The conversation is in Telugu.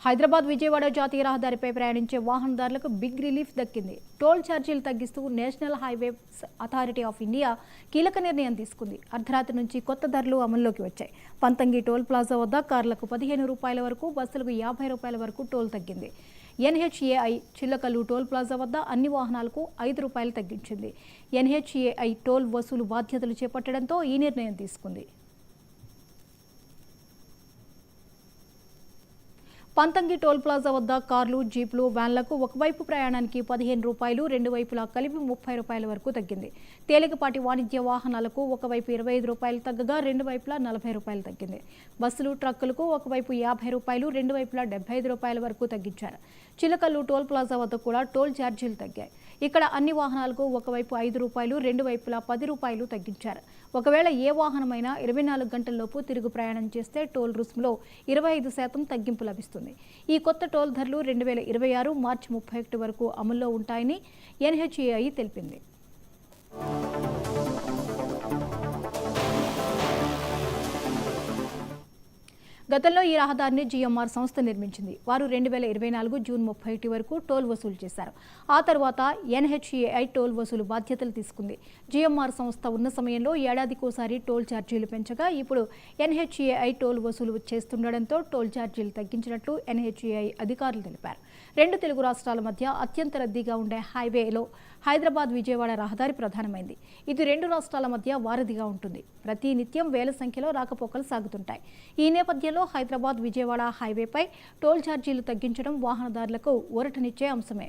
హైదరాబాద్ విజయవాడ జాతీయ రహదారిపై ప్రయాణించే వాహనదారులకు బిగ్ రిలీఫ్ దక్కింది. టోల్ ఛార్జీలు తగ్గిస్తూ national highways authority of India కీలక నిర్ణయం తీసుకుంది. అర్ధరాత్రి నుంచి కొత్త ధరలు అమల్లోకి వచ్చాయి. పంతంగి టోల్ ప్లాజా వద్ద కార్లకు 15 రూపాయల వరకు, బస్సులకు 50 రూపాయల వరకు టోల్ తగ్గింది. NHAI చిల్లకల్లు టోల్ ప్లాజా వద్ద అన్ని వాహనాలకు 5 రూపాయలు తగ్గించింది. NHAI టోల్ వసూలు బాధ్యతలు చేపట్టడంతో ఈ నిర్ణయం తీసుకుంది. పంతంగి టోల్ ప్లాజా వద్ద కార్లు, జీప్లు, వ్యాన్లకు ఒకవైపు ప్రయాణానికి 15 రూపాయలు, రెండు వైపులా కలిపి 30 రూపాయల వరకు తగ్గింది. తేలికపాటి వాణిజ్య వాహనాలకు ఒకవైపు 25 రూపాయలు తగ్గగా రెండు వైపులా 40 రూపాయలు తగ్గింది. బస్సులు, ట్రక్కులకు ఒకవైపు 50 రూపాయలు, రెండు వైపులా 75 రూపాయల వరకు తగ్గించారు. చిలకల్లు టోల్ ప్లాజా వద్ద కూడా టోల్ ఛార్జీలు తగ్గాయి. ఇక్కడ అన్ని వాహనాలకు ఒకవైపు 5 రూపాయలు, రెండు వైపులా 10 రూపాయలు తగ్గించారు. ఒకవేళ ఏ వాహనమైనా 24 గంటల్లోపు తిరుగు ప్రయాణం చేస్తే టోల్ రుసుములో 25% తగ్గింపు లభిస్తుంది. ఈ కొత్త టోల్ ధరలు 2026 మార్చి 31 వరకు అమల్లో ఉంటాయని NHAI తెలిపింది. గతంలో ఈ రహదారిని GMR సంస్థ నిర్మించింది. వారు 2024 జూన్ 31 వరకు టోల్ వసూలు చేశారు. ఆ తర్వాత NHAI టోల్ వసూలు బాధ్యతలు తీసుకుంది. GMR సంస్థ ఉన్న సమయంలో ఏడాదికోసారి టోల్ ఛార్జీలు పెంచగా ఇప్పుడు NHAI టోల్ వసూలు చేస్తుండటంతో టోల్ ఛార్జీలు తగ్గించినట్లు NHAI అధికారులు తెలిపారు. రెండు తెలుగు రాష్ట్రాల మధ్య అత్యంత రద్దీగా ఉండే హైవేలో హైదరాబాద్ విజయవాడ రహదారి ప్రధానమైంది. ఇది రెండు రాష్ట్రాల మధ్య వారధిగా ఉంటుంది. ప్రతి నిత్యం వేల సంఖ్యలో రాకపోకలు సాగుతుంటాయి. ఈ నేపథ్యంలో హైదరాబాద్ విజయవాడ హైవేపై టోల్ ఛార్జీలు తగ్గించడం వాహనదారులకు ఊరటనిచ్చే అంశమే.